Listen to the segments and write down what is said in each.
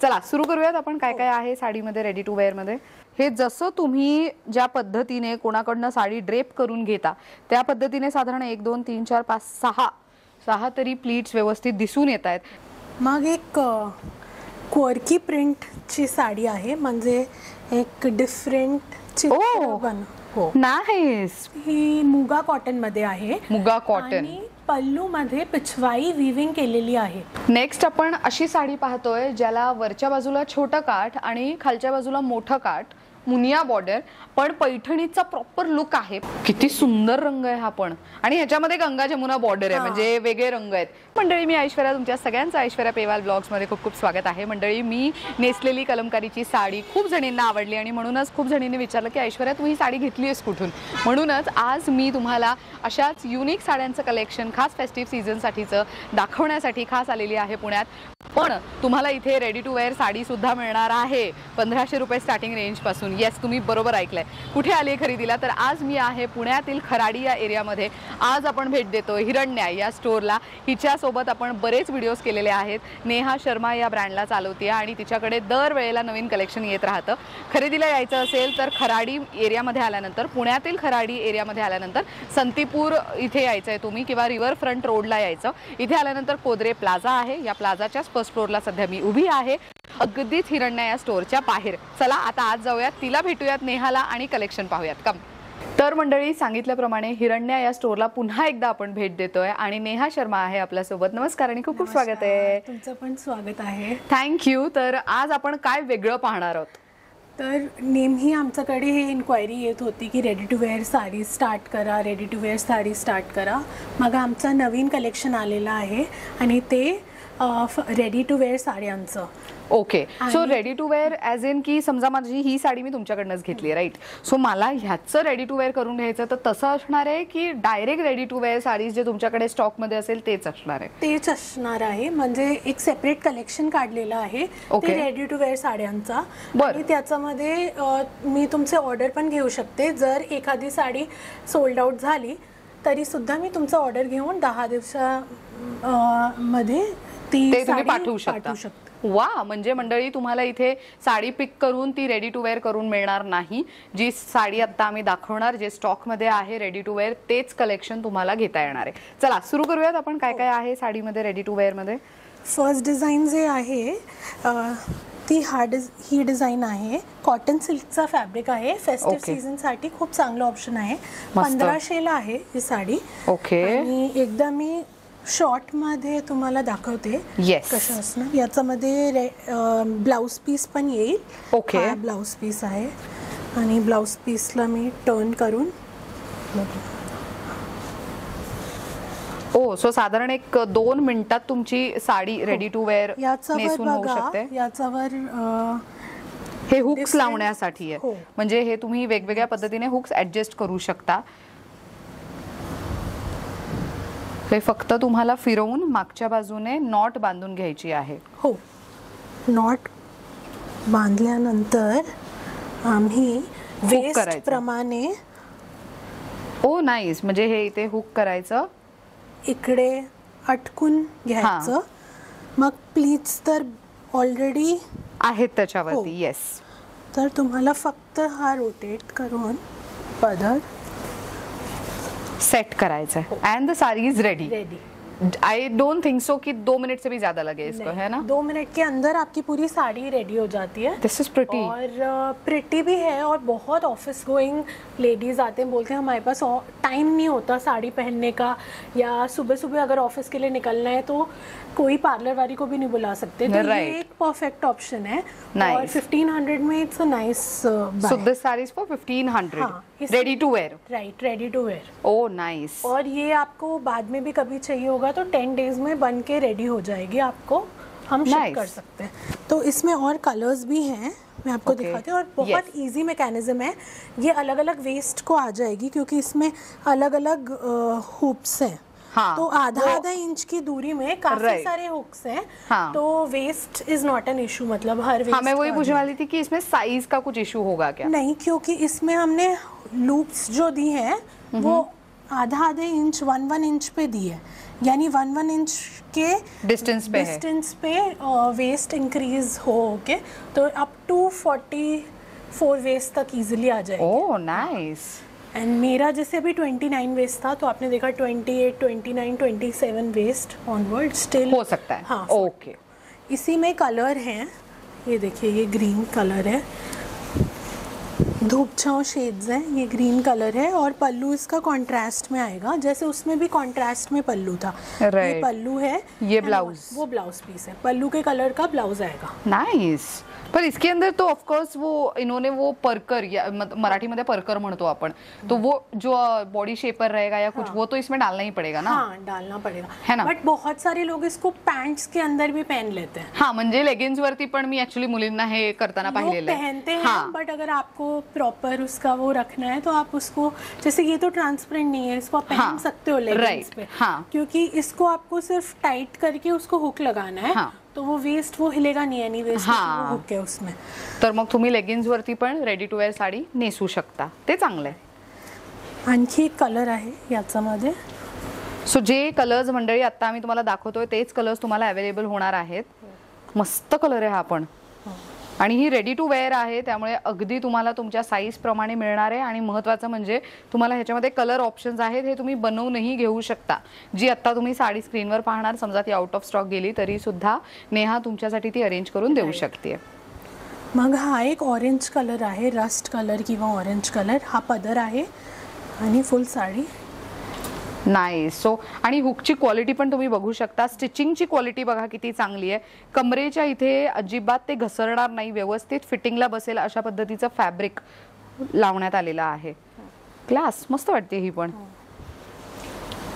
चला सुरू करूयात आपण काय काय आहे साडीमध्ये रेडी टू वेअर मध्ये। हे जसं तुम्ही ज्या पद्धतीने कोणाकडनं साडी ड्रेप करून घेता त्या पद्धतीने साधारण 1 2 3 4 5 6 तरी प्लीट्स व्यवस्थित दिसून येत आहेत। मग एक क्वर्की प्रिंटची साडी आहे, म्हणजे एक डिफरंट चित्रबन। हो नाइस। ही मुगा कॉटन मध्ये आहे। मुगा कॉटन आणि पल्लू मध्ये पिछवाई विविंग केलेली आहे। नेक्स्ट आपण अशी साडी पाहतोय ज्याला वरच्या बाजूला छोटं काठ आणि खालच्या बाजूला मोठं काठ, मुनिया बॉर्डर, पण पैठणीचा प्रॉपर लुक आहे। किती सुंदर रंग आहे हा पण, आणि ह्याच्यामध्ये गंगा जमुना बॉर्डर आहे, म्हणजे वेगळे रंग आहेत। मंडळी मी ऐश्वर्या, तुमच्या सगळ्यांचं ऐश्वर्या पेवाल ब्लॉग्स मध्ये खूप खूप स्वागत आहे। मंडळी मी नेसलेली कलमकारीची साडी खूप जणींना आवडली आणि म्हणूनच खूप जणींनी विचारलं की ऐश्वर्या तू ही साडी घेतली आहेस कुठून। म्हणूनच आज मी तुम्हाला अशाच युनिक साड्यांचं कलेक्शन खास फेस्टिव्ह सीझन साठीचं दाखवण्यासाठी खास आलेली आहे पुण्यात। पण तुम्हाला इथे रेडी टू वेअर साडी सुद्धा मिळणार आहे 1500 रुपये स्टार्टिंग रेंज पासून। येस, तुम्ही बरोबर ऐकलंय। कुठे आले खरेदीला तर आज मी आहे पुण्यातील खराडी या एरियामध्ये। आज आपण भेट देतोय हिरण्या या स्टोअरला। हिच्या सोबत आपण बरेच व्हिडिओज केलेले आहेत। नेहा शर्मा या ब्रँडला चालवते आणि तिच्याकडे दरवेळेला नवीन कलेक्शन येत राहतं। खरेदीला यायचं असेल तर खराडी एरियामध्ये आल्यानंतर, पुण्यातील खराडी एरियामध्ये आल्यानंतर संतीपूर इथे यायचं आहे तुम्ही, किंवा रिव्हर फ्रंट रोडला यायचं। इथे आल्यानंतर कोदरे प्लाझा आहे, या प्लाझाच्याच फर्स्ट फ्लोअरला सध्या मी उभी आहे, अगदीच हिरण्या या स्टोअरच्या बाहेर। चला आता आज जाऊयात, तिला भेटूयात नेहाला आणि कलेक्शन पाहूयात। कम तर मंडळी सांगितल्याप्रमाणे हिरण्या या स्टोअरला पुन्हा एकदा आपण भेट देतोय आणि नेहा शर्मा आहे आपल्यासोबत। नमस्कार आणि खूप खूप स्वागत आहे। तुमचं पण स्वागत आहे। थँक्यू। तर आज आपण काय वेगळं पाहणार आहोत? तर नेहमी आमच्याकडे हे इन्क्वायरी येत होती की ready to wear sari start करा, ready to wear sari start करा। मग आमचं नवीन कलेक्शन आलेलं आहे आणि ते रेडी टू वेअर साड्यांचं। Okay, so ready to wear as in की समजा माझी ही साडी मी तुमच्याकडनंच घेतली राईट, सो मला ह्याचं रेडी टू वेअर करून घ्यायचं तर तसं असणार आहे की direct ready to wear saris जे तुमच्याकडे स्टॉकमध्ये असेल तेच असणार आहे? तेच असणार आहे, म्हणजे एक सेपरेट कलेक्शन काढलेलं आहे ते रेडी टू वेअर साड्यांचा। आणि त्याच्यामध्ये मी तुमचे ऑर्डर पण घेऊ शकते। जर एखादी साडी सोल्ड आउट झाली तरी सुद्धा मी तुमचा ऑर्डर घेऊन 10 दिवसामध्ये ती तुम्ही पाठवू शकता। वा, म्हणजे मंडळी तुम्हाला इथे साडी पिक करून ती रेडी टू वेअर करून मिळणार नाही। जी साडी आता आम्ही दाखवणार, जे स्टॉक मध्ये आहे रेडी टू वेअर, तेच कलेक्शन तुम्हाला घेता येणार आहे। चला सुरू करूयात आपण काय काय आहे साडीमध्ये रेडी टू वेअर मध्ये। फर्स्ट डिझाईन जे आहे ती ही डिझाईन आहे, कॉटन सिल्कचा फॅब्रिक आहे। फेस्टिव्ह सीझन साठी खूप चांगलं ऑप्शन आहे। 1500 ला आहे ही साडी। ओके, आणि एकदा मी शॉर्ट मध्ये तुम्हाला दाखवते कसं असणार। याच्यामध्ये ब्लाउज पीस पण येईल। ओके, ब्लाउज पीस आहे आणि ब्लाउज पीसला मी टर्न करून सो साधारण एक 2 मिनिटात तुमची साडी रेडी टू वेअर नेसून होऊ शकते। याच्यावर हे हुक्स लावण्यासाठी आहे, म्हणजे हे तुम्ही वेगवेगळ्या पद्धतीने हुक्स ऍडजस्ट करू शकता। हे फक्त तुम्हाला फिरवून मागच्या बाजूने नॉट बांधून घ्यायची आहे। हो, नॉट बांधल्यानंतर आम्ही वेस्ट प्रमाणे नाईस, म्हणजे हे इथे हुक करायचं, इकडे अटकून घ्यायचं। मग प्लीज तर ऑलरेडी आहेत त्याच्यावरती। येस, तर तुम्हाला फक्त हा रोटेट करून पदर सेट करायचा है end the sari is ready. I don't think so कि 2 मिनट से भी ज्यादा लगे इसको, है ना? 2 मिनट के अंदर आपकी पूरी साड़ी रेडी हो जाती है। दिस इज प्रिटी, और प्रिटी भी है। और बहुत ऑफिस गोइंग लेडीज आते हैं, बोलते हैं हमारे पास टाइम नहीं होता साड़ी पहनने का, या सुबह सुबह अगर ऑफिस के लिए निकलना है तो कोई पार्लर वाली को भी नहीं बुला सकते। तो ये एक परफेक्ट ऑप्शन है। और 1500 में it's a nice so this sari is for 1500 ready to wear. Right, ready to wear. Oh nice. और ये आपको बाद में भी कभी चाहिए होगा तो 10 डेज में बन के रेडी हो जाएगी, आपको हम शिप कर सकते हैं। तो इसमें और कलर्स भी हैं, मैं आपको दिखाती हूँ। और बहुत इजी मैकेनिज्म है, ये अलग अलग वेस्ट को आ जाएगी क्योंकि इसमें अलग अलग हुप्स हैं। तो आधा इंच की दूरी में काफी सारे हुक्स हैं। तो waist is not an issue, मतलब हर वेस्ट। मैं वही पूछने वाली थी कि इसमें साइज का कुछ इशू होगा क्या? नहीं, क्योंकि इसमें हमने लूप्स जो दी हैं वो आधा इंच 1 इंच पे दी है, यानी 1 इंच के डिस्टेंस पे वेस्ट इंक्रीज हो के तो अप टू 44 वेस्ट तक इजीली आ जाएगी। Oh nice. एंड मेरा जैसे अभी 29 वेस्ट था, तो आपने देखा 28, 29, 27 वेस्ट ऑनवर्ड स्टिल हो सकता है। हाँ, ओके। इसी में कलर हैं, ये देखिए ये ग्रीन कलर है, धूप छाँव शेड्स हैं, ये ग्रीन कलर है और पल्लू इसका कॉन्ट्रास्ट में आएगा, जैसे उसमें भी कॉन्ट्रास्ट में पल्लू था। ये पल्लू है, ये ब्लाउज, वो ब्लाउज पीस है, पल्लू के कलर का ब्लाउज आएगा। नाइस। पर इसके अंदर तो ऑफ कोर्स वो इन्होंने वो परकर या मराठी में परकर म्हणतो आपण, तो वो जो बॉडी शेपर रहेगा या कुछ, वो तो इसमें डालना ही पड़ेगा ना। हाँ, डालना पड़ेगा, है ना। बट बहुत सारे लोग इसको पैंट्स के अंदर भी पहन लेते हैं। हाँ, म्हणजे लेगिन्स वरती पण मी ऍक्च्युली मुलींना हे करताना पाहिलेलं आहे, पहनते हैं। हाँ। बट अगर आपको प्रॉपर उसका वो रखना है तो आप उसको, जैसे ये तो ट्रांसपेरेंट नहीं है, इसको आप पहन सकते हो लेगिंग्स पे, क्योंकि इसको आपको सिर्फ टाइट करके उसको हुक लगाना है, तो वो वेस्ट वो हिलेगा नहीं, एनी वेस्ट वो हुक है उसमें। तर मग तुम्ही लेगिन्स वरती पण रेडी टू वेअर साडी नेसू शकता, ते चांगलं आहे। आणखी एक कलर आहे याच्यामध्ये। सो जे कलर्स मंडळी आता आम्ही तुम्हाला दाखवतोय तेच कलर्स तुम्हाला अवेलेबल होणार आहेत। मस्त कलर आहे हा पण, आणि ही रेडी टू वेअर आहे, त्यामुळे अगदी तुम्हाला तुमच्या साईज प्रमाणे मिळणार आहे। आणि महत्त्वाचं म्हणजे तुम्हाला ह्याच्यामध्ये कलर ऑप्शन्स आहेत, हे तुम्ही बनवूनही घेऊ शकता। जी आता तुम्ही साडी स्क्रीनवर पाहणार, समजा ती आउट ऑफ स्टॉक गेली तरी सुद्धा नेहा तुमच्यासाठी ती अरेंज करून देऊ शकते। मग हा एक ऑरेंज कलर आहे, रस्ट कलर किंवा ऑरेंज कलर, हा पदर आहे आणि फुल साडी। नाईस। सो आणि हुकची क्वालिटी पण तुम्ही बघू शकता, स्टिचिंगची क्वालिटी बघा किती चांगली आहे। कमरेच्या इथे अजिबात ते घसरणार नाही, व्यवस्थित फिटिंगला बसेल अशा पद्धतीचं फॅब्रिक लावण्यात आलेलं आहे। क्लास, मस्त वाटते ही पण।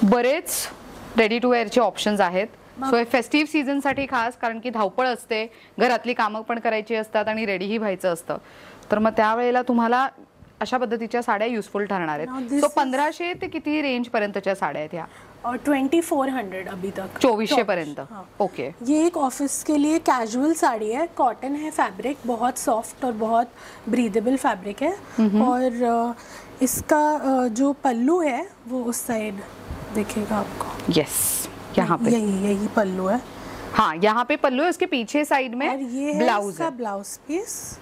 बरेच रेडी टू वेअरचे ऑप्शन्स आहेत। सो हे फेस्टिव्ह सीझन साठी खास, कारण की धावपळ असते, घरातली कामं पण करायची असतात आणि रेडीही व्हायचं असतं, तर मग त्यावेळेला तुम्हाला अशा पद्धतीच्या साड्या युजफुल ठरणार आहेत। सो 1500 ते किती रेंज पर्यंतच्या साड्या आहेत ह्या? 2400 अभी तक, 2400 पर्यंत। ओके। ये एक ऑफिस के लिए कैजुअल साड़ी है, कॉटन है फैब्रिक, बहुत सॉफ्ट और बहुत ब्रीदेबल फैब्रिक है। और इसका जो पल्लू है वो उस साइड दिखेगा आपको। यस, यहाँ पे यही पल्लू है। हाँ, यहाँ पे पल्लू है, उसके पीछे साइड में ब्लाउज है। ब्लाउज पीस,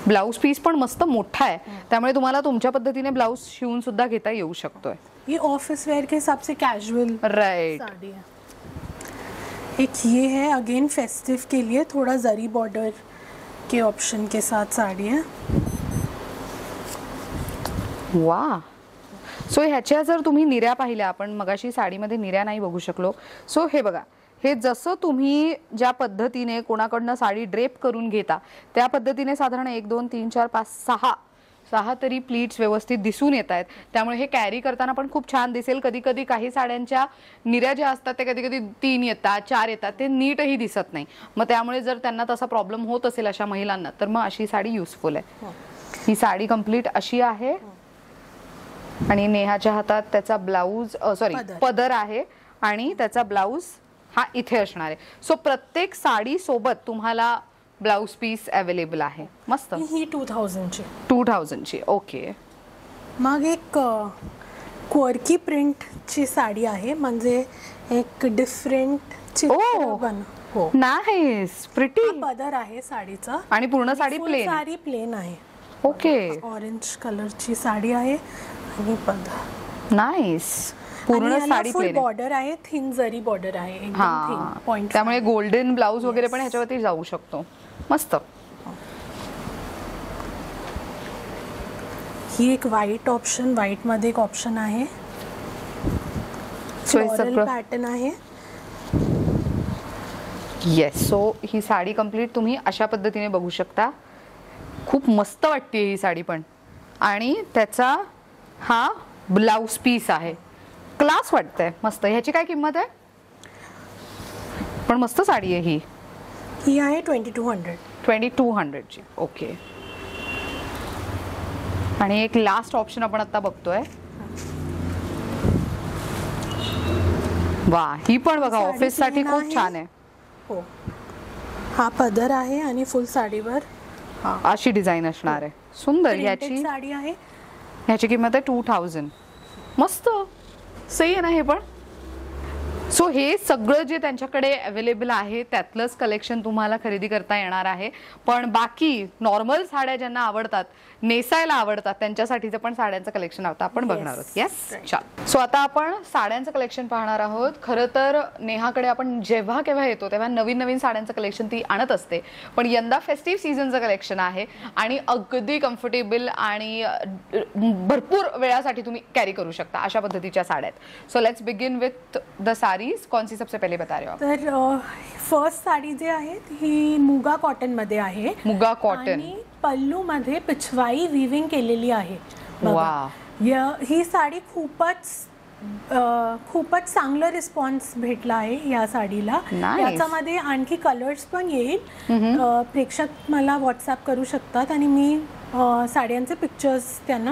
ब्लाउज पीस पण मस्त मोठा आहे, त्यामुळे तुम्हाला तुमच्या पद्धतीने ब्लाउज शिवून सुद्धा घेता येऊ शकतोय। ये ऑफिस वेयर के हिसाब से कैजुअल राइट साड़ी है। एक ये है अगेन फेस्टिव के लिए, थोड़ा जरी बॉर्डर के ऑप्शन के साथ साड़ी है। वाह। सो ह्याच्या जर तुम्ही निऱ्या पाहिल्या, आपण मगाशी साडीमध्ये निऱ्या नाही बघू शकलो, सो हे बघा, हे जसं तुम्ही ज्या पद्धतीने कोणाकडनं साडी ड्रेप करून घेता त्या पद्धतीने साधारण 1 2 3 4 5 6 तरी प्लीट्स व्यवस्थित दिसून येत आहेत, त्यामुळे हे कॅरी करताना पण खूप छान दिसेल। कधी कधी काही साड्यांच्या निऱ्या ज्या असतात ते कधी कधी 3 येतात 4 येतात, ते नीटही दिसत नाही, मग त्यामुळे जर त्यांना तसा प्रॉब्लेम होत असेल अशा महिलांना, तर मग अशी साडी युजफुल आहे। ही साडी कंप्लीट अशी आहे आणि नेहाच्या हातात त्याचा ब्लाऊज पदर आहे आणि त्याचा ब्लाऊज हा इथे असणार आहे। सो प्रत्येक साडी सोबत तुम्हाला ब्लाउज पीस अवेलेबल आहे। मस्त। ही 2000 ची। ओके। मग एक क्वर्की प्रिंट ची साडी आहे, म्हणजे एक डिफरंट चित्र बन हो। Nice, pretty. पदर आहे साडीचा आणि पूर्ण साडी प्लेन, साडी प्लेन आहे। ओके। ऑरेंज कलर ची साडी आहे आणि पदर नाइस, पूर्ण साडी प्लेन, बॉर्डर आहे, थिन जरी बॉर्डर आहे, एकदम थिन पॉइंट, त्यामुळे गोल्डन ब्लाउज वगैरे पण ह्याच्यावरती जाऊ शकतो। मस्त। ही एक व्हाईट ऑप्शन, व्हाईट मध्ये एक ऑप्शन आहे, फ्लोरल पॅटर्न आहे। येस। सो ही साडी कंप्लीट तुम्ही अशा पद्धतीने बघू शकता, खूप मस्त वाटते ही साडी पण, आणि त्याचा हा ब्लाउज पीस आहे, क्लास वाटतंय, मस्त। ह्याची काय किंमत आहे? पण मस्त साडी आहे ही। ही आहे 2200 ची। ओके। आणि एक लास्ट ऑप्शन आपण आता बघतोय, वा, ही पण बघा ऑफिस साठी खूप छान आहे। हो, हा पदर आहे आणि फुल साडीवर अशी डिझाइन असणार आहे, सुंदर। ह्याची साडी आहे, ह्याची किंमत आहे 2000। मस्त सही आहे ना हे पण. सो हे सगळं जे त्यांच्याकडे अवेलेबल आहे त्यातलंच कलेक्शन तुम्हाला खरेदी करता येणार आहे. पण बाकी नॉर्मल साड्या ज्यांना आवडतात, नेसायला आवडतात, त्यांच्यासाठीचं पण साड्यांचं कलेक्शन आता आपण बघणार आहोत. येस, चल. सो आता आपण साड्यांचं कलेक्शन पाहणार आहोत. खरं तर नेहाकडे आपण जेव्हा केव्हा येतो तेव्हा नवीन नवीन साड्यांचं कलेक्शन ती आणत असते, पण यंदा फेस्टिव्ह सीझनचं कलेक्शन आहे आणि अगदी कम्फर्टेबल आणि भरपूर वेळासाठी तुम्ही कॅरी करू शकता अशा पद्धतीच्या साड्या आहेत. So let's begin with the saris. कौन सी सबसे पहले बता रहे हो आप? तर फर्स्ट साडी जी आहे ही मुगा कॉटन मध्ये आहे. मुगा कॉटन आणि पल्लू मध्ये पिछवाई विविंग केलेली आहे. वाह, ही साडी खूपच चांगला रिस्पॉन्स भेटला आहे या साडीला. याच्यामध्ये आणखी कलर्स पण येईल. प्रेक्षक मला व्हॉट्सअप करू शकतात आणि मी साड्यांचे पिक्चर्स त्यांना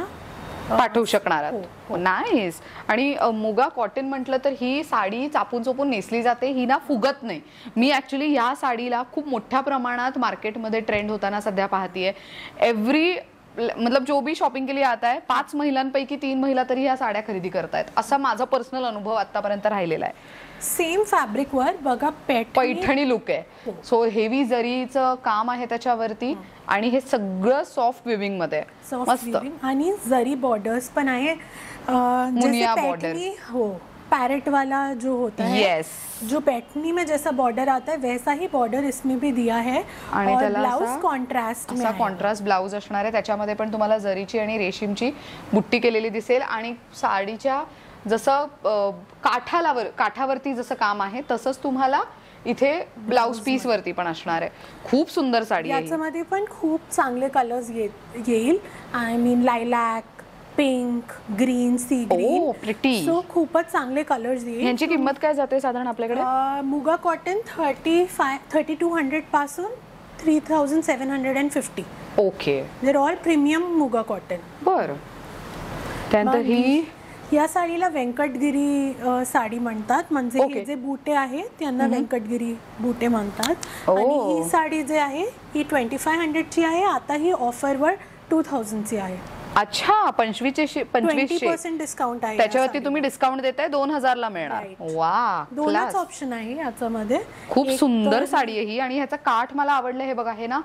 पाठवू शकणार आहात. नाईस. आणि मुगा कॉटन म्हटलं तर ही साडी चापून चोपून नेसली जाते, ही ना फुगत नाही. मी ऍक्च्युली या साडीला खूप मोठ्या प्रमाणात मार्केटमध्ये ट्रेंड होताना सध्या पाहतीये. मतलब जो भी शॉपिंग के लिए आता है 5 महिलांपैकी 3 महिला तरी ह्या साड्या खरेदी करतायत, असा माझा पर्सनल अनुभव आतापर्यंत राहिलेला आहे. सेम फॅब्रिक वर बघा पैठणी लुक आहे. सो हेवी जरीचं काम आहे त्याच्यावरती आणि हे सगळं सॉफ्ट विविंग मध्ये मस्त. आणि जरी बॉर्डर्स पण आहे, मुनिया बॉर्डर. हो, पैरेट वाला जो होता है. yes. जो पैठनी में जैसा बॉर्डर आता है वैसा ही बॉर्डर इसमें भी दिया है. आणि त्याला ब्लाउज कॉन्ट्रास्ट में, असा कॉन्ट्रास्ट ब्लाउज असणार आहे. त्याच्यामध्ये पण तुम्हाला जरीची आणि रेशीमची बुट्टी केलेली दिसेल आणि साडीच्या जसं काठावरती जसं काम आहे तसंच तुम्हाला इथे ब्लाउज पीस वरती पण असणार आहे. खूप सुंदर साडी आहे. याच्यामध्ये पण खूप चांगले कलर्स येईल. I mean lilac, pink, green, sea green. Pretty. So खूपच चांगले कलर्स येईल. यांची किंमत काय जाते साधारण आपल्याकडे? मुगा कॉटन 3200 पासून 3750. ओके. देर ऑल प्रीमियम मुगा कॉटन. बर. त्यानंतर ही या साडीला व्यंकटगिरी साडी म्हणतात. म्हणजे हे जे बुटे आहेत त्यांना व्यंकटगिरी बुटे म्हणतात. आणि ही साडी जे आहे ही 2500 ची आहे. आता ही ऑफरवर 2000 ची आहे. अच्छा, 25% डिस्काउंट आहे. त्याच्यावरती तुम्ही डिस्काउंट देताय, 2000 ला मिळणार. वा, दोनच ऑप्शन आहे याच्यामध्ये. खूप सुंदर साडी आहे ही. आणि ह्याचं काठ मला आवडलं. हे बघा, हे ना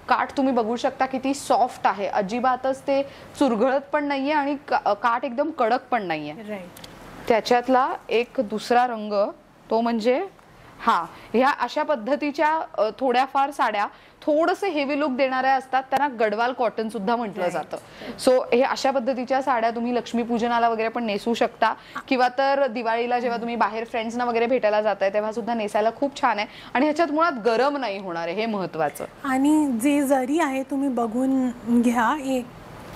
काठ तुम्ही बघू शकता किती सॉफ्ट आहे. अजिबातच ते चुरगळत पण नाहीये आणि काठ एकदम कडक पण नाहीये. त्याच्यातला एक दुसरा रंग तो म्हणजे ह्या अशा पद्धतीच्या थोड्याफार साड्या थोडंसं हेवी लुक देणाऱ्या असतात, त्यांना गडवाल कॉटन सुद्धा म्हटलं जातं. सो हे अशा पद्धतीच्या साड्या तुम्ही लक्ष्मीपूजनाला वगैरे पण नेसू शकता किंवा तर दिवाळीला जेव्हा तुम्ही बाहेर फ्रेंड्सना वगैरे भेटायला जाताय तेव्हा सुद्धा नेसायला खूप छान आहे. आणि ह्याच्यात मुळात गरम नाही होणार आहे, हे महत्वाचं. आणि जे जरी आहे तुम्ही बघून घ्या,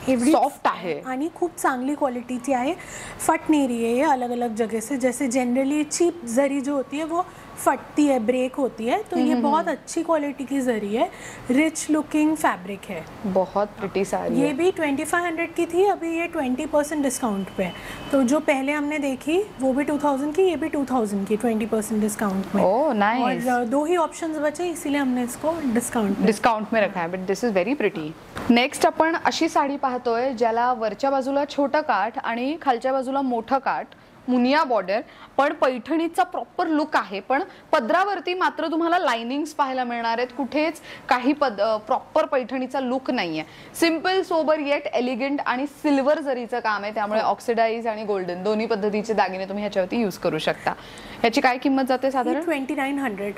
एवढी सॉफ्ट आहे आणि खूप चांगली क्वालिटीची आहे. फट नहीं रही है ये अलग अलग जगह से. जैसे जनरली चीप जरी जो होती है वो फटती है, ब्रेक होती है, तो ये बहुत अच्छी क्वालिटी की जरी है. रिच लुकिंग फैब्रिक है. बहुत प्रिटी साड़ी. ये भी 2500 की थी, अभी ये 20% डिस्काउंट पे है. तो जो पहले हमने देखी वो भी 2000 की, ये भी 2000 की 20% डिस्काउंट में. ओह नाइस. और 2 ही ऑप्शंस बचे, इसीलिए हमने इसको डिस्काउंट में रखा है. But this is very pretty. Next आपण अशी साडी पाहतोय ज्याला वरच्या बाजूला छोटं काठ आणि खालच्या बाजूला मोठं काठ, मुनिया बॉर्डर, पण पैठणीचा प्रॉपर लुक आहे. पण पदरावरती मात्र तुम्हाला लाइनिंग्स पाहायला मिळणार आहेत. कुठेच काही प्रॉपर पैठणीचा लुक नाहीये. सिंपल, सोबर येट एलिगंट आणि सिल्वर जरीचं काम आहे. त्यामुळे ऑक्सिडाइज आणि गोल्डन दोन्ही पद्धतीचे दागिने तुम्ही ह्याच्यावरती यूज करू शकता. ह्याची काय किंमत जाते साधारण?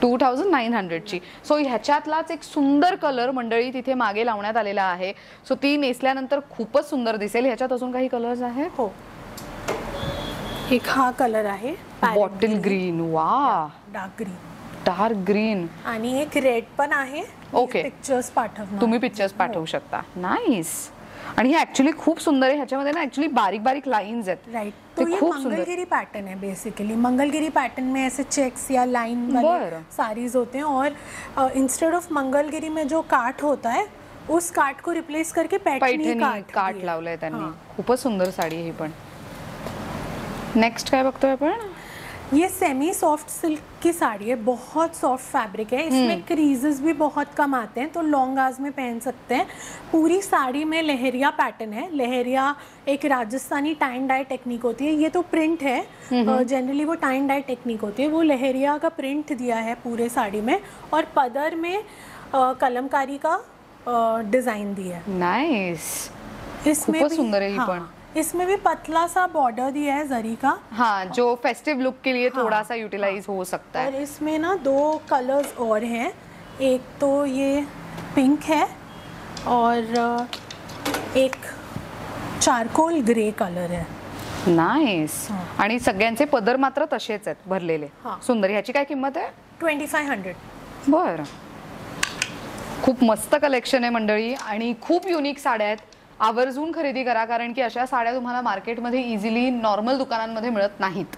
2900 ची. सो ह्याच्यातलाच एक सुंदर कलर मंडळी तिथे मागे लावण्यात आलेला आहे. सो ती नेसल्यानंतर खूपच सुंदर दिसेल. ह्याच्यात अजून काही कलर्स आहेत? हो, एक हा कलर आहे बॉटल ग्रीन. वा, डार्क ग्रीन. आणि एक रेड पण आहे. ओके, पिक्चर्स पाठवणार, तुम्ही पिक्चर्स पाठवू शकता. नाईस. आणि हे ऍक्च्युली खूप सुंदर आहे. ह्याच्यामध्ये ना ऍक्च्युली बारीक बारीक लाईन्स आहेत. राइट. तो ये मंगलगिरी पैटर्न है बेसिकली. मंगलगिरी पैटर्न में ऐसे चेक्स या लाइन वाले साड़ीज होते हैं और इंस्टेड ऑफ मंगलगिरी में जो काठ होता है उस काठ को रिप्लेस करके पैठणी काठ लावलंय त्यांनी. खूपच सुंदर साडी ही पण. नेक्स्ट काय बघतोय आपण? ये सेमी सॉफ्ट सिल्क की साड़ी है, बहुत सॉफ्ट फैब्रिक है, इसमें क्रीजेस भी बहुत कम आते हैं, तो लॉन्ग आवर्स में पहन सकते हैं। पूरी साड़ी में लहरिया पैटर्न है। लहरिया एक राजस्थानी टाइन डाई टेक्निक होती है, ये तो प्रिंट है, जनरली वो टाइन डाई टेक्निक होती है, वो लहरिया का प्रिंट दिया है पूरे साड़ी में, और पदर में कलमकारी का डिजाइन दिया है। नाइस, इसमें खूपच सुंदर है ये पण। इसमें भी पतला सा बॉर्डर दिया है जरी का, हाँ, जो फेस्टिव लुक के लिए थोड़ा सा यूटिलाइज हो सकता है। और इसमें ना 2 कलर्स और हैं, एक तो ये पिंक है और एक चारकोल ग्रे कलर है। नाइस। आणि सगळ्यांचे पदर मात्र तसेच आहेत भरलेले। सुंदर। ह्याची काय किंमत आहे? 2500। बर, खूप मस्त कलेक्शन आहे मंडळी आणि खूप युनिक साड्या आहेत। आवर्जून खरेदी करा, कारण की अशा साड्या तुम्हाला मार्केटमध्ये इझिली नॉर्मल दुकानांमध्ये मिळत नाहीत।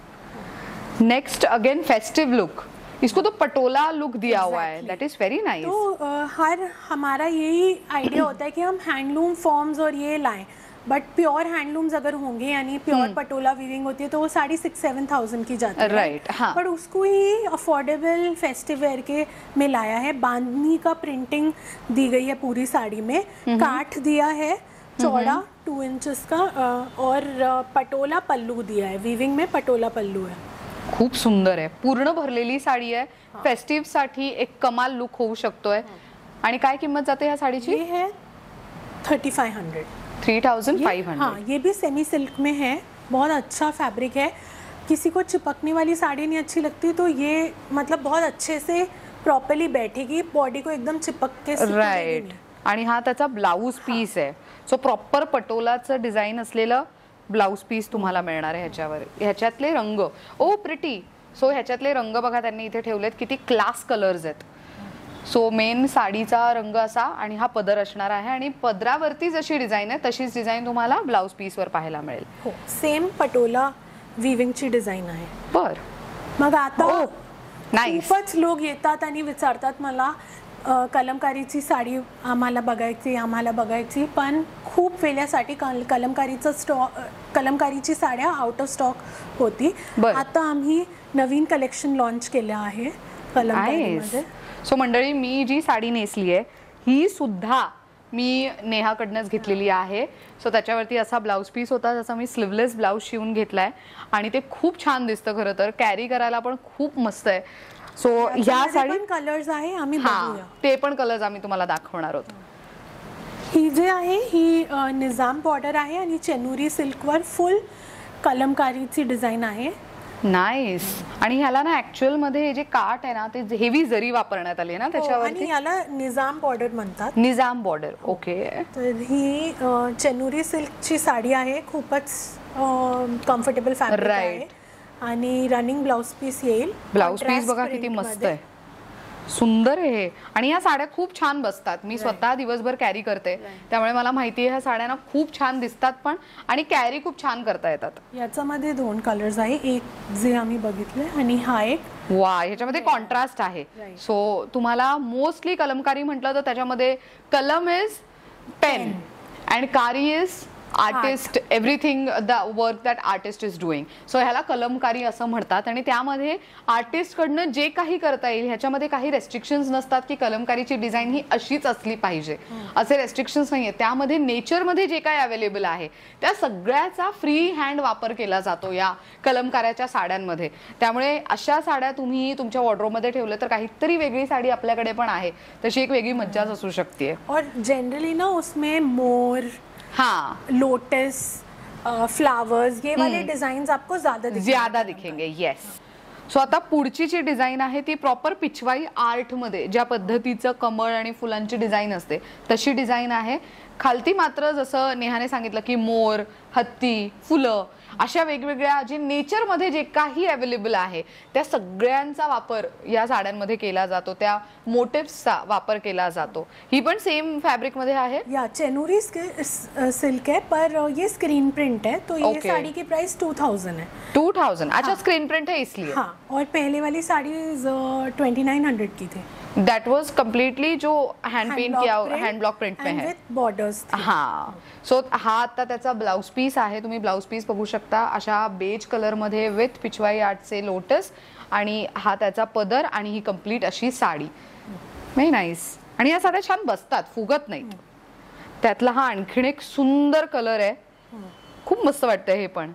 नेक्स्ट अगेन फेस्टिव लुक, इसको तो पटोला लुक दिया हुआ है, दैट इज वेरी नाइस। तो हर हमारा यही आइडिया होता है कि हम हैंडलूम फॉर्म्स और ये लाएं, बट प्योर हैंडलूम्स अगर होंगे यानी प्योर पटोला वीविंग होती है तो वो साड़ी 6-7,000 की जाती है, राइट। हाँ, पर उसको ही अफोर्डेबल फेस्टिव वेयर के में लाया है। बांधनी का प्रिंटिंग दी गई है पूरी साड़ी में, काठ दिया है चौड़ा 2 इंचेस का, और पटोला पल्लू दिया है, वीविंग में पटोला पल्लू है। खूप सुंदर आहे, पूर्ण भरलेली साडी आहे, फेस्टिव साठी एक कमाल लुक होऊ शकतोय। आणि काय किंमत जाते या साडीची? ये है 3500। 3500। हाँ, ये भी सेमी सिल्क में है, बहुत अच्छा फैब्रिक है। किसी को चिपकने वाली साड़ी नहीं अच्छी लगती तो ये मतलब बहुत अच्छे से प्रॉपर्ली बैठेगी, बॉडी को एकदम चिपक के राइट। आणि हा त्याचा ब्लाउज पीस आहे, सो प्रॉपर पटोलाचं डिझाइन असलेलं ब्लाउज पीस तुम्हाला मिळणार आहे ह्याच्यावर। ह्याच्यातले रंग ओ प्रिटी, सो ह्याच्यातले रंग बघा त्यांनी इथे ठेवलेत, किती क्लास कलर्स आहेत। सो मेन साडीचा रंग असा आणि हा पदर असणार आहे, आणि पदरावरती जशी डिझाइन आहे तशीच डिझाइन तुम्हाला ब्लाउज पीस वर पाहायला मिळेल। हो, सेम पटोला वीविंगची डिझाइन आहे। बर, मग आता नाइस। खूपच लोक येतात आणि विचारतात मला कलमकारीची साडी आम्हाला बघायची, पण खूप वेळासाठी कलमकारीची साड्या आउट ऑफ स्टॉक होती। आता आम्ही नवीन कलेक्शन लॉन्च केलं आहे कलमकारीमध्ये। सो मंडळी, मी जी साडी नेसली आहे ही सुद्धा मी नेहाकडनंच घेतलेली आहे। सो त्याच्यावरती असा ब्लाउज पीस होता, त्याचा मी स्लीवलेस ब्लाउज शिवून घेतलाय आणि ते खूप छान दिसतं, खरं तर कॅरी करायला पण खूप मस्त आहे। सो ह्या साडी कलर्स आहे, आम्ही बघूया ते पण कलर्स आम्ही तुम्हाला दाखवणार आहोत। ही जे आहे ही निजाम बॉर्डर आहे आणि चेनुरी सिल्कवर फुल कलमकारीची डिझाइन आहे। नाइस। आणि ह्याला ना ऍक्च्युअल मध्ये जे काठ आहे ना ते हेवी जरी वापरण्यात आली ना त्याच्यावरती, आणि याला निजाम बॉर्डर म्हणतात। Nizam border, okay. तर ही चेनुरी सिल्कची साडी आहे, खूपच कम्फर्टेबल फॅब्रिक आहे आणि रनिंग ब्लाउज पीस येईल। ब्लाउज पीस बघा किती मस्त आहे, सुंदर आहे। आणि या साड्या खूप छान बसतात, मी स्वतः दिवसभर कॅरी करते, त्यामुळे मला माहिती आहे ह्या साड्या ना खूप छान दिसतात पण, आणि कॅरी खूप छान करता येतात। याच्यामध्ये 2 कलर्स आहे, एक जे आम्ही बघितले आणि हा एक। वा, ह्याच्यामध्ये कॉन्ट्रास्ट आहे। सो तुम्हाला मोस्टली कलमकारी म्हटलं तर त्याच्यामध्ये कलम इज पेन अँड कारी is artist, everything the work that artist is doing. So ह्याला कलमकारी असं म्हणतात, आणि त्यामध्ये आर्टिस्ट कडनं जे काही करता येईल, ह्याच्यामध्ये काही रेस्ट्रिक्शन्स नसतात की कलमकारीची डिझाईन ही अशीच असली पाहिजे, असे रेस्ट्रिक्शन्स नाहीये। त्यामध्ये नेचरमध्ये जे काही अवेलेबल आहे त्या सगळ्याचा फ्री हँड वापर केला जातो या कलमकाराच्या साड्यांमध्ये। त्यामुळे अशा साड्या तुम्ही तुमच्या वॉर्डरोबमध्ये ठेवल्या तर काहीतरी वेगळी साडी आपल्याकडे पण आहे तशी एक वेगळी मज्जाच असू शकते। और जनरली ना उसमें मोर, हाँ, लोटस, फ्लावर्स, ये वाले डिजाइन आपको ज्यादा दिखेंगे। येस। सो आता पुढची जी डिझाईन आहे ती प्रॉपर पिछवाई आर्ट मध्ये ज्या पद्धतीचं कमळ आणि फुलांची डिझाईन असते तशी डिझाईन आहे। खालती मात्र जसं नेहाने सांगितलं की मोर, हत्ती, फुलं अशा वेगवेगळ्या जे नेचर मध्ये जे काही अवेलेबल आहे त्या सगळ्यांचा वापर या साड्यांमध्ये केला जातो, त्या मोटिव्सचा वापर केला जातो। ही पण सेम फैब्रिक मध्ये आहे, या चेनुरी सिल्क है, पर ये स्क्रीन प्रिंट है, तो ये साड़ी की प्राइस 2000 है। 2000? अच्छा, स्क्रीन प्रिंट है इसलिए। हाँ, और पहले वाली साड़ी 2900 की थी। दैट वाज कम्प्लीटली जो हैंड पेंट किया, हैंड ब्लॉक प्रिंट में है, विथ बॉर्डर्स। हाँ, सो हा आता त्याचा ब्लाउज पीस आहे, तुम्ही ब्लाउज पीस बघू शकता अशा बेज कलर मध्ये विथ पिचवाई आर्टचे लोटस, आणि हा त्याचा पदर, आणि ही कम्प्लीट अशी साडी, व्हेरी नाईस. आणि या साड्या छान बसतात, फुगत नाहीत. त्यातला हा आणखीन एक सुंदर कलर आहे, खूप मस्त वाटतं हे पण.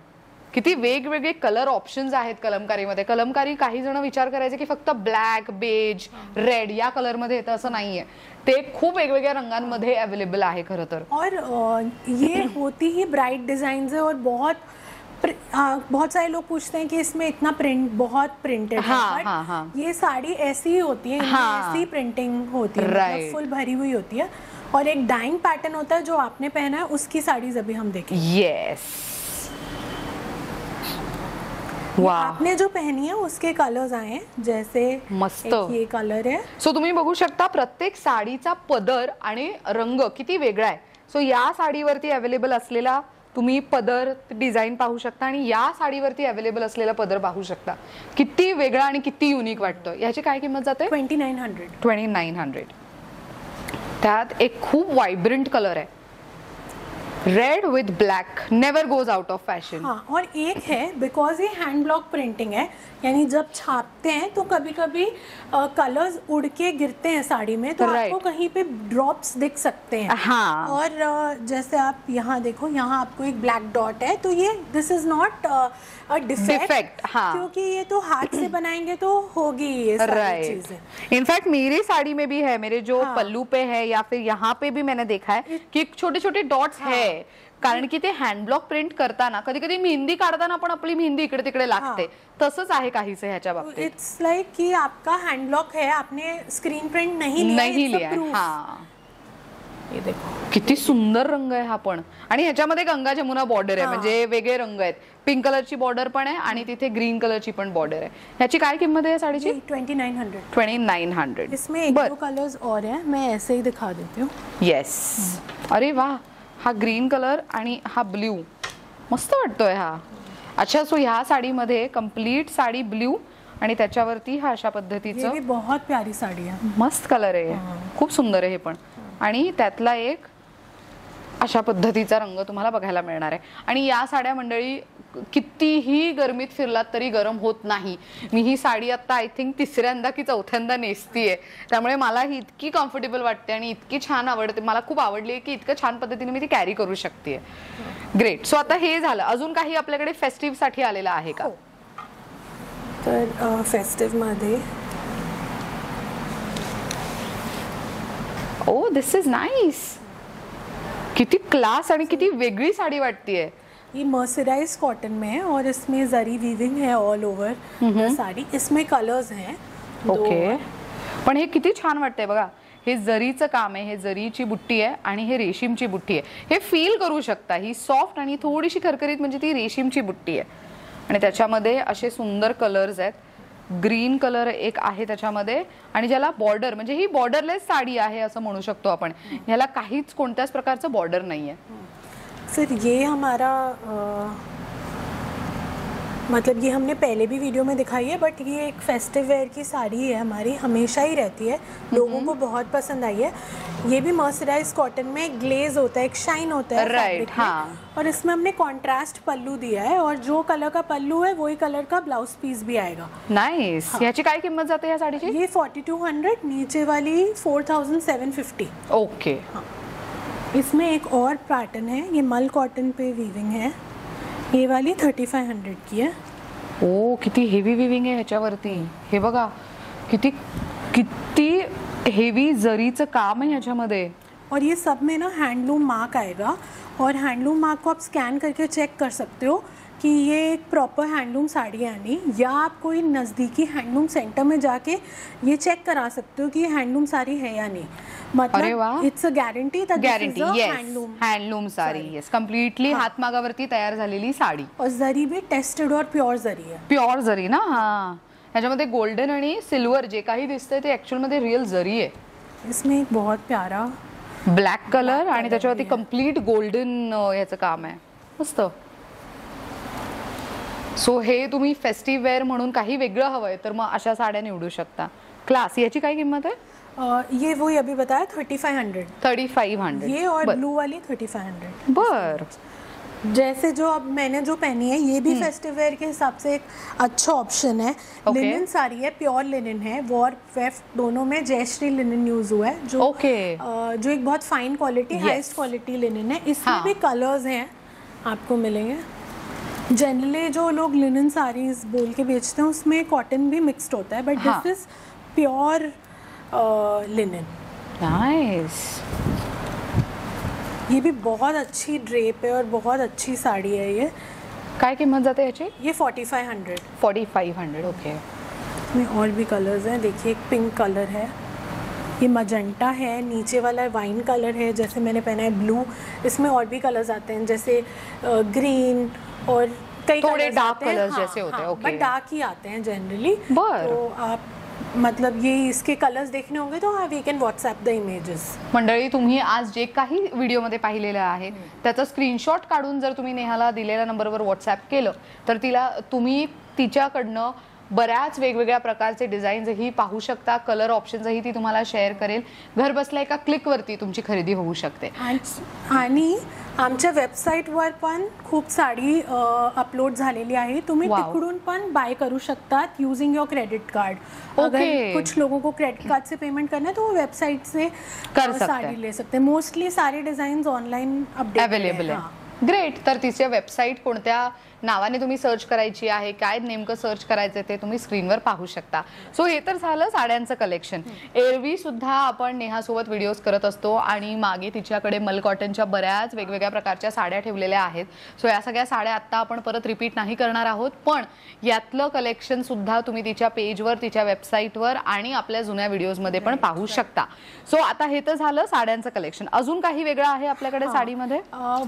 किती वेगवेगळे कलर ऑप्शन्स आहेत कलमकारीमध्ये. कलमकारी काही जण विचार करायचे की फक्त ब्लॅक, बेज, रेड या कलर मध्ये येतं, असं नाहीये. ते खूप वेगवेगळ्या रंगांमध्ये अवेलेबल आहे खरं तर. और ये होती ही ब्राइट डिजाइन है, और बहुत सारे लोग पूछते हैं कि इसमें इतना प्रिंट, बहुत प्रिंटेड हाँ, है, हाँ, हाँ. ये साड़ी ऐसी ही होती है, हाँ. ऐसी प्रिंटिंग होती है, मतलब फुल भरी हुई होती है, और एक डाइंग पैटर्न होता है जो आपने पहना है उसकी साड़ीज अभी हम देखेंगे. येस, आपने जो पहनी है उसके कलर्स आए हैं, जैसे मस्त ये कलर है. सो तुम्ही बघू शकता प्रत्येक साडीचा पदर आणि रंग किती वेगळा आहे. सो या साडीवरती अवेलेबल असलेला तुम्ही पदर डिझाईन पाहू शकता, आणि या साडीवरती अवेलेबल असलेला पदर पाहू शकता. किती वेगळा आणि किती युनिक वाटतं. याची काय किंमत जाते? 2900. 2900. त्यात एक खूप वायब्रंट कलर आहे, red with black, never goes out of fashion. हाँ, और एक है बिकॉज ये हैंड ब्लॉक प्रिंटिंग है, यानी जब छापते हैं तो कभी कभी कलर्स उड़ के गिरते हैं साड़ी में, तो आपको कहीं पे ड्रॉप्स दिख सकते हैं. हाँ. और जैसे आप यहाँ देखो, यहाँ आपको एक ब्लैक डॉट है, तो ये दिस इज नॉट अ डिफेक्ट, हाँ, क्योंकि ये तो हाथ से बनाएंगे तो होगी ये सारी चीजें. इनफैक्ट मेरी साड़ी में भी है, मेरे जो पल्लू पे है या फिर यहाँ पे भी मैंने देखा है कि छोटे छोटे डॉट्स है, कारण की ते हँड ब्लॉक प्रिंट करताना कधी कधी मेहंदी काढताना पण आपली मेहंदी इकडे तिकडे लागते, तसंच आहे काहीसे ह्याच्या बाबतीत. इट्स लाइक कि आपका हैंड ब्लॉक है, आपने स्क्रीन प्रिंट नहीं लिया. हाँ, ये देखो किती सुंदर रंग आहे हा पण. आणि ह्याच्यामध्ये गंगा जमुना बॉर्डर आहे, म्हणजे वेगळे रंग आहेत. पिंक कलरची बॉर्डर पण आहे आणि तिथे ग्रीन कलरची पण बॉर्डर आहे. ह्याची काय किंमत आहे साडीची? 2900. 2900. इसमें एक दो कलर्स और हैं, मैं ऐसे ही दिखा देती हूँ. येस, अरे वाह, हा ग्रीन कलर आणि हा ब्ल्यू मस्त वाटतोय हा. अच्छा, सो ह्या साडीमध्ये कंप्लीट साडी ब्ल्यू आणि त्याच्यावरती हा अशा पद्धतीचं, ये भी बहुत प्यारी साड़ी है, मस्त कलर आहे, खूप सुंदर आहे हे पण. आणि त्यातला एक अशा पद्धतीचा रंग तुम्हाला बघायला मिळणार आहे. आणि या साड्या मंडळी कितीही गरमीत फिरलात तरी गरम होत नाही. मी ही साडी आता आय थिंक तिसऱ्यांदा की चौथ्यांदा नेसतीये, त्यामुळे मला ही इतकी कम्फर्टेबल वाटते आणि इतकी छान आवडते, मला खूप आवडली आहे की इतकं छान पद्धतीने मी ती कॅरी करू शकते. ग्रेट. सो आता हे झालं, अजून काही आपल्याकडे फेस्टिव्ह साठी आलेलं आहे का? तर फेस्टिव्ह मध्ये ओ दिस इज नाइस. किती क्लास आणि किती वेगळी साडी वाटतीये. ये मर्सराइज कॉटन में है और इसमें जरी वीविंग है ऑल ओवर साड़ी. इसमें कलर्स हैं. ओके, पण हे किती छान वाटतंय बघा. हे जरीचं काम आहे, हे जरीची बुट्टी आहे आणि हे रेशीमची बुट्टी आहे. हे फील करू शकता, ही सॉफ्ट आणि थोडीशी खरखरीत म्हणजे ती रेशीमची बुट्टी आहे. आणि त्याच्यामध्ये असे सुंदर कलर्स आहेत. ग्रीन कलर एक आहे त्याच्यामध्ये, आणि ज्याला बॉर्डर, म्हणजे ही बॉर्डरलेस साडी आहे असं म्हणू शकतो आपण. ह्याला काहीच कोणत्याच प्रकारचं बॉर्डर नाहीये. फिर ये हमारा मतलब ये हमने पहले भी वीडियो में दिखाई है, बट ये एक फेस्टिव वेयर की साड़ी है हमारी, हमेशा ही रहती है, लोगों को बहुत पसंद आई है. ये भी मर्सराइज कॉटन में ग्लेज होता है, एक शाइन होता है राइट. हाँ, और इसमें हमने कॉन्ट्रास्ट पल्लू दिया है, और जो कलर का पल्लू है वही कलर का ब्लाउज पीस भी आएगा. नाइस. ह्याची काय किंमत जाते या साडीची? ये 4200, नीचे वाली 4750. ओके. इसमें एक और पैटर्न है, ये मल कॉटन पे वीविंग है, ये वाली 3500 की है. ओ किती हेवी विविंग आहे ह्याच्यावरती. हे बघा किती किती हेवी जरीचं काम आहे ह्याच्यामध्ये. और ये सब में ना हैंडलूम मार्क आएगा, और हैंडलूम मार्क को आप स्कैन करके चेक कर सकते हो कि ये एक प्रॉपर हैंडलूम साड़ी है नहीं, या आप कोई नज़दीकी हैंडलूम सेंटर में जाके ये चेक करा सकते हो कि ये हैंडलूम साड़ी है या नहीं. मतलब it's a guarantee. Guarantee. Handloom sari. Yes, completely हातमागावरती तयार झालेली साडी. और जरी भी टेस्टेड और प्योर जरी है. प्योर जरी ना. हा, ह्याच्यामध्ये गोल्डन आणि सिल्वर जे काही दिसतंय ते ऍक्च्युअल मध्ये रिअल जरी आहे. इसमें एक बहुत प्यारा ब्लॅक कलर आणि त्याच्यावरती कम्प्लीट गोल्डन याचं काम आहे. मस्त. सो हे तुम्ही फेस्टिव्ह वेअर म्हणून काही वेगळं हवंय तर मग अशा साड्या निवडू शकता. क्लास. याची काय किंमत आहे? ये वही अभी बताया 3500। 3500 ये और ब्लू वाली 3500। बर। जैसे जो अब मैंने जो पहनी है ये भी फेस्टिव वेयर के हिसाब से एक अच्छा ऑप्शन है। लिनन साड़ी है, प्योर लिनन है, वॉर्प वेफ्ट दोनों में जयश्री लिनन यूज हुआ है, जो जो एक बहुत fine quality, highest quality linen है। इसमें भी कलर्स हैं आपको मिलेंगे। जनरली जो लोग लिनन साड़ीज बोल के बेचते हैं उसमें कॉटन भी मिक्सड होता है, but this is pure linen. Nice. ये भी बहुत अच्छी ड्रेप है और बहुत अच्छी साड़ी है। ये काय कीमत जाते याची? ये 4500। 4500। ओके। इसमें और भी कलर्स हैं, देखिए एक पिंक कलर है, ये मजेंटा है, नीचे वाला वाइन कलर है, जैसे मैंने पहना है ब्लू। इसमें और भी कलर्स आते हैं जैसे ग्रीन और कई थोड़े डार्क कलर्स जैसे होते हैं। ओके, बट डार्क ही आते हैं जनरली। बर। तो आप मतलब ये इसके कलर्स देखने होंगे तो we can WhatsApp the images. मंडळी, तुम्ही आज जे काही व्हिडिओमध्ये पाहिलेलं आहे त्याचा स्क्रीनशॉट काढून जर तुम्ही नेहाला दिलेल्या नंबरवर व्हॉट्सअप केलं तर तुम्ही तिच्याकडनं बऱ्याच वेगवेगळ्या प्रकारचे डिझाईन्सही पाहू शकता, कलर ऑप्शन्सही ती तुम्हाला शेअर करेल। घर बसल्या एका क्लिकवरती तुमची खरेदी होऊ शकते। आणि आमच्या वेबसाईटवर पण खूप साडी अपलोड झालेली आहे, तुम्ही तिकडून पण बाय करू शकतात यूजिंग योर क्रेडिट कार्ड। अगर कुछ लोगों को क्रेडिट कार्ड से पेमेंट करना है तो वो वेबसाइट से साड़ी ले सकते हैं। मोस्टली सारे डिजाइन ऑनलाइन अवेलेबल है। ग्रेट। तर तिचे वेबसाईट कोणत्या नावाने तुम्ही सर्च करायची आहे, काय नेमकं सर्च करायचं ते तुम्ही स्क्रीनवर पाहू शकता। सो हे तर झालं साड्यांचं कलेक्शन। एरवी सुद्धा आपण नेहासोबत व्हिडिओज करत असतो आणि मागे तिच्याकडे मल कॉटनच्या बऱ्याच वेगवेगळ्या प्रकारच्या साड्या ठेवलेल्या आहेत। सो या सगळ्या साड्या आता आपण परत रिपीट नाही करणार आहोत, पण यातलं कलेक्शन सुद्धा तुम्ही तिच्या पेजवर, तिच्या वेबसाईटवर आणि आपल्या जुन्या व्हिडिओजमध्ये पण पाहू शकता। सो आता हे तर झालं साड्यांचं कलेक्शन। अजून काही वेगळं आहे आपल्याकडे साडीमध्ये?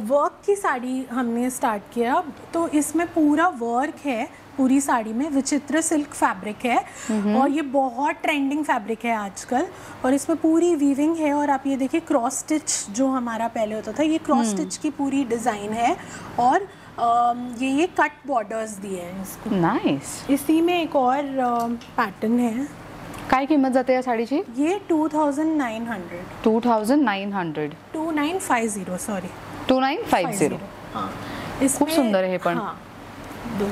वर्क की साड़ी हमने स्टार्ट किया, तो इसमें पूरा वर्क है पूरी साड़ी में, विचित्र सिल्क फैब्रिक है और ये बहुत ट्रेंडिंग फैब्रिक है आजकल। और इसमें पूरी वीविंग है और आप ये देखिए क्रॉस स्टिच जो हमारा पहले होता था, ये क्रॉस स्टिच की पूरी डिज़ाइन है और ये कट बॉर्डर्स दिए हैं इसको। नाइस। इसी में एक और पैटर्न है। काय किंमत जाते या साडीची? ये 2900। 2900। 2950 सॉरी 2950। हाँ, खूप सुंदर है पण। हाँ, दो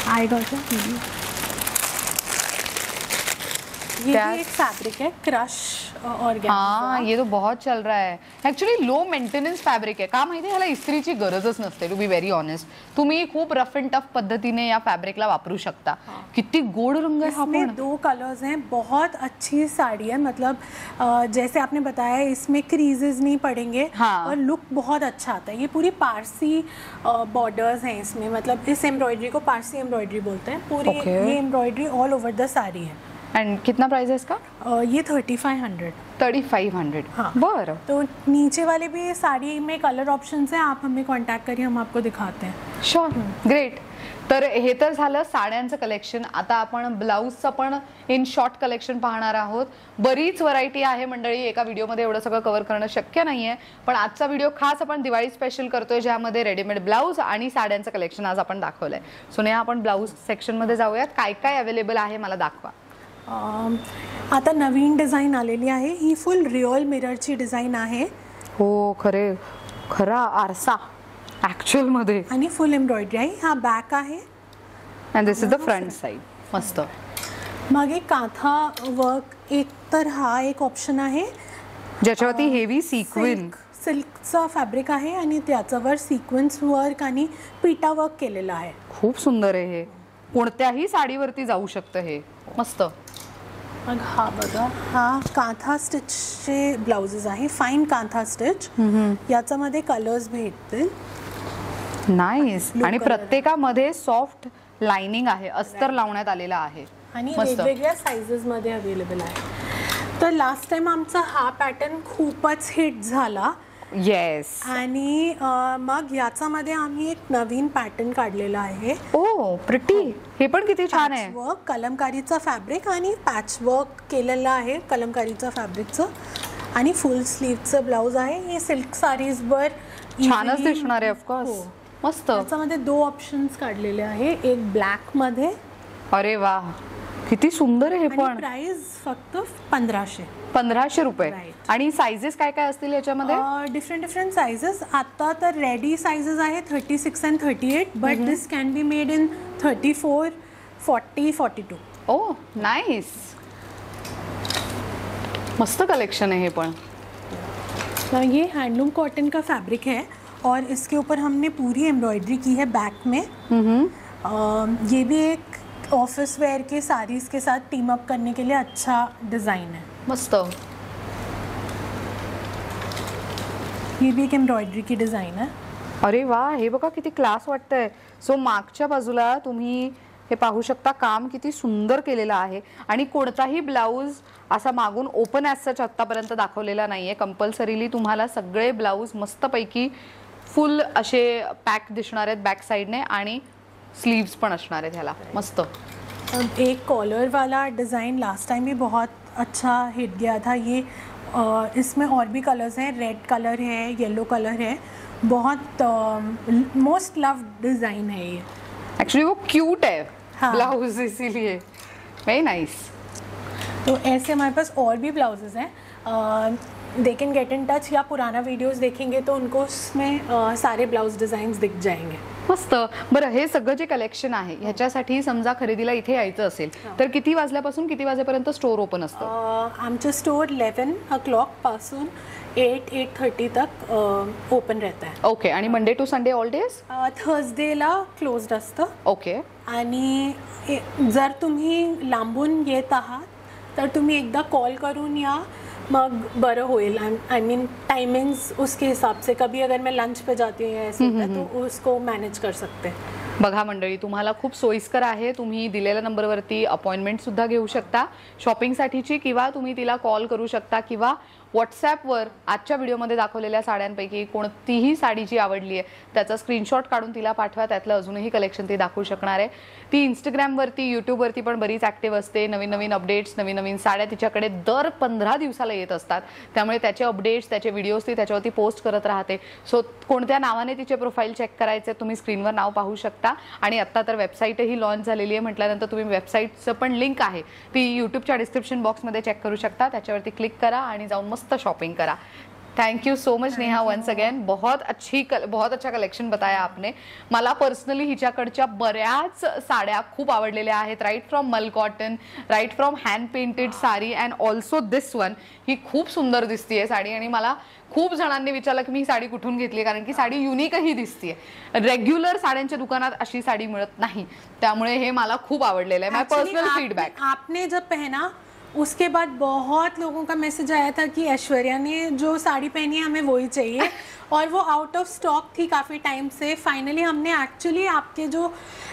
आएगा क्या? ये भी एक फैब्रिक है, क्रश ऑर्गेन्जा। हाँ, ये तो बहुत चल रहा है। एक्चुअली लो मेंटेनेंस फॅब्रिक आहे का माहिती, ह्याला इस्त्रीची गरजच नसते टू बी व्हेरी ऑनेस्ट। तुम्ही खूप रफ एंड टफ पद्धतीने या फॅब्रिकला वापरू शकता। किती गोड रंग है। इसमें 2 कलर्स हैं, बहुत अच्छी साड़ी है। मतलब जैसे आपने बताया इसमें क्रीजेस नहीं पड़ेंगे और लुक बहुत अच्छा आता है। ये पूरी पारसी बॉर्डर्स हैं इसमें, मतलब इस एम्ब्रॉयडरी को पारसी एम्ब्रॉयडरी बोलते हैं। पूरी ये embroidery all over the sari है। एंड कितना प्राइस है इसका? ये 3500। 3500। हाँ। बरं। तो नीचे वाले भी साड़ी में कलर ऑप्शंस हैं, आप हमें कांटेक्ट करिए, हम आपको दिखाते हैं। श्योर। ग्रेट। तर हे तर झालं साड्यांचं कलेक्शन। आता आपण ब्लाऊजचं पण इन शॉर्ट कलेक्शन पाहणार आहोत। बरीच व्हरायटी आहे मंडळी, एका व्हिडिओमध्ये एवढं सगळं कव्हर करणं शक्य नाहीये, पण आजचा व्हिडिओ खास आपण दिवाळी स्पेशल करतोय, ज्यामध्ये रेडीमेड ब्लाऊज आणि साड्यांचं कलेक्शन आज आपण दाखवलंय। सो नेहा, आपण ब्लाऊज सेक्शनमध्ये जाऊयात, काय काय अवेलेबल आहे मला दाखवा। आता नवीन डिझाईन आलेली आहे, ही फुल रिअल मिररची डिझाईन आहे। हो, खरा आरसा ऍक्च्युअल मध्ये, आणि फुल एम्ब्रॉयडरी आहे। हा बॅक आहे and this is the front side. मस्त। मग एक काथा वर्क, एक तर हा एक ऑप्शन आहे ज्याच्यावरती हेवी सिक्वेन्स सिल्कचा फॅब्रिक आहे आणि त्याच्यावर सिक्वेन्स वर्क आणि पिटा वर्क केलेला आहे। खूप सुंदर आहे हे, कोणत्याही साडीवरती जाऊ शकतं हे। मस्त। मग हा बघा, हा काथा स्टिचचे ब्लाउजेस आहे, फाईन काथा स्टिच। याच्यामध्ये कलर्स भेटतील। नाइस। आणि प्रत्येकामध्ये सॉफ्ट लाइनिंग आहे, अस्तर लावण्यात आलेला आहे आणि वेगवेगळ्या साइजेस मध्ये अवेलेबल आहे। तर लास्ट टाइम आमचा हा पॅटर्न खूपच हिट झाला। येस। आणि मग याच्यामध्ये आम्ही एक नवीन पॅटर्न काढलेला आहे। ओ प्रिटी, हे पण किती छान आहे। वर्क, कलमकारीचा फॅब्रिक आणि पॅच वर्क केलेला आहे कलमकारीचा फॅब्रिकचं, आणि फुल स्लीवचं ब्लाउज आहे। हे सिल्क साडीज वर छानच दिसणार आहे ऑफकोर्स। मस्त। याच्यामध्ये 2 ऑप्शन्स काढलेले आहे, एक ब्लॅक मध्ये, अरे वाह, किती सुंदर आहे हे पण. प्राइस फक्त 1500. 1500 रुपये. आणि साइजेस काय काय असतील याच्यामध्ये? Different sizes. आता तर रेडी साइजेस आहे 36 and 38, but this can be made in 34, 40, 42. Oh nice. मस्त कलेक्शन है ये पण. ये हैंडलूम कॉटन का फैब्रिक है और इसके ऊपर हमने पूरी एम्ब्रॉयडरी की है बैक में. ये भी एक ऑफिस वेयर के साड़ीज के साथ टीम अप करने के लिए अच्छा डिज़ाइन है. मस्त. ये भी एक एम्ब्रॉयडरी की डिज़ाइन है. अरे वा, हे बघा किती क्लास वाटतंय. सो मागच्या बाजूला तुम्ही हे पाहू शकता, काम किती सुंदर केलेलं आहे. आणि कोणताही ब्लाऊज असा मागून ओपन ॲज सच आत्तापर्यंत दाखवलेला नाहीये. कंपल्सरीली तुम्हाला सगळे ब्लाऊज मस्तपैकी फुल असे पॅक दिसणार आहेत बॅक साईडने आणि स्लीव्स पण असणार आहेत ह्याला. मस्त. एक कॉलर वाला डिज़ाइन लास्ट टाइम भी बहुत अच्छा हिट गया था. ये इसमें और भी कलर्स हैं. रेड कलर है, येलो कलर है. बहुत मोस्ट लव्ड डिज़ाइन है ये. एक्चुअली वो क्यूट है ब्लाउज, इसीलिए वेरी नाइस. तो ऐसे हमारे पास और भी ब्लाउजेस हैं. They can get in touch, या पुराना वीडियोस देखेंगे तो उनको उसमें सारे ब्लाउज डिझाईन्स दिख जाएंगे. मस्त. बरं, हे सगळं जे कलेक्शन आहे ह्याच्यासाठी समजा खरेदीला इथे यायचं असेल तर किती वाजल्यापासून किती वाजेपर्यंत स्टोर ओपन असतं? आमचं स्टोर 11 o'clock पासून 8:30 तक ओपन रहता है. ओके. आणि Monday to Sunday all days? थर्सडेला क्लोज्ड असतं. ओके. आणि जर तुम्ही लांबून येत आहात तर तुम्ही एकदा कॉल करून या, मग बरं होईल. आई मीन टाइमिंग्स उसके हिसाब से. कभी अगर मैं लंच पे जाती हूँ ऐसे होता है तो उसको मैनेज कर सकते. बघा मंडळी, तुम्हाला खूप सोयीस्कर आहे. तुम्ही दिलेल्या नंबरवरती अपॉइंटमेंट सुद्धा घेऊ शकता शॉपिंगसाठीची, किंवा तुम्ही तिला कॉल करू शकता, किंवा व्हॉट्सॲपवर आजच्या व्हिडिओमध्ये दाखवलेल्या साड्यांपैकी कोणतीही साडी जी आवडली आहे त्याचा स्क्रीनशॉट काढून तिला पाठवा. त्यातलं अजूनही कलेक्शन ती दाखवू शकणार आहे. ती इंस्टाग्रामवरती, यूट्यूबवरती पण बरीच ॲक्टिव्ह असते. नवीन नवीन अपडेट्स, नवीन नवीन साड्या तिच्याकडे दर 15 दिवसाला येत असतात. त्यामुळे त्याचे अपडेट्स, त्याचे व्हिडिओज ती त्याच्यावरती पोस्ट करत राहते. सो कोणत्या नावाने तिचे प्रोफाईल चेक करायचे तुम्ही स्क्रीनवर नाव पाहू शकता. आणि आत्ता तर वेबसाईटही लॉन्च झालेली आहे म्हटल्यानंतर तुम्ही वेबसाईटचं पण लिंक आहे ती यूट्यूबच्या डिस्क्रिप्शन बॉक्समध्ये चेक करू शकता. त्याच्यावरती क्लिक करा आणि जाऊन मस्त शॉपिंग करा. Thank you so much Neha once again. बहुत अच्छा कलेक्शन बताया आपने. मला पर्सनली हिच्याकडच्या बऱ्याच साड्या खूप आवडलेल्या आहेत. Right from mul cotton, right from hand painted sari, and also this one. ही खूप सुंदर दिसतीये साडी. आणि मला खूप जणांनी विचारलं की मी साडी कुठून घेतली, कारण की साडी युनिकही दिसतीये. रेग्युलर साड्यांच्या दुकानात अशी साडी मिळत नाही. त्यामुळे हे मला खूप आवडलेलं आहे. माय पर्सनल फीडबॅक. आपने जब पहना उसके बाद बहुत लोगों का मैसेज आया था कि ऐश्वर्या ने जो साड़ी पहनी है हमें वही चाहिए, और वो आउट ऑफ स्टॉक थी काफ़ी टाइम से. फाइनली हमने एक्चुअली आपके जो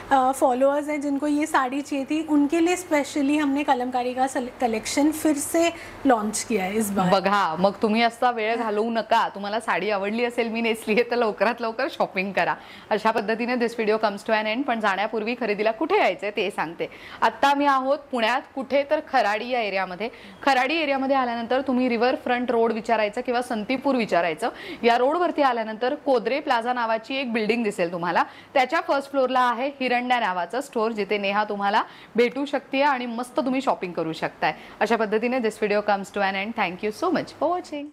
फॉलोअर्स हैं जिनको ये साड़ी चाहिए थी उनके लिए स्पेशली हमने कलमकारी का कलेक्शन फिर से लॉन्च किया है इस बार. बघा, मग तुम्ही असा वेळ घालवू नका. तुम्हाला साडी आवडली असेल, मी नेसली आहे, तर लवकरात लवकर शॉपिंग करा. अशा पद्धतीने this video comes to an end. पण जाण्यापूर्वी खरेदीला कुठे यायचंय ते सांगते. आता मी आहोत पुण्यात. कुठे तर खराडी या एरियामध्ये. खराडी एरियामध्ये आल्यानंतर तुम्ही रिव्हर फ्रंट रोड विचारायचं किंवा संतीपूर विचारायचं. या रोडवरती आल्यानंतर कोदरे प्लाझा नावाची एक बिल्डिंग दिसेल तुम्हाला. त्याच्या फर्स्ट फ्लोअरला आहे हिरण्या नावाचं स्टोर, जिथे नेहा तुम्हाला भेटू शकते आणि मस्त तुम्ही शॉपिंग करू शकताय. अशा पद्धतीने this video comes to an end. Thank you so much for watching.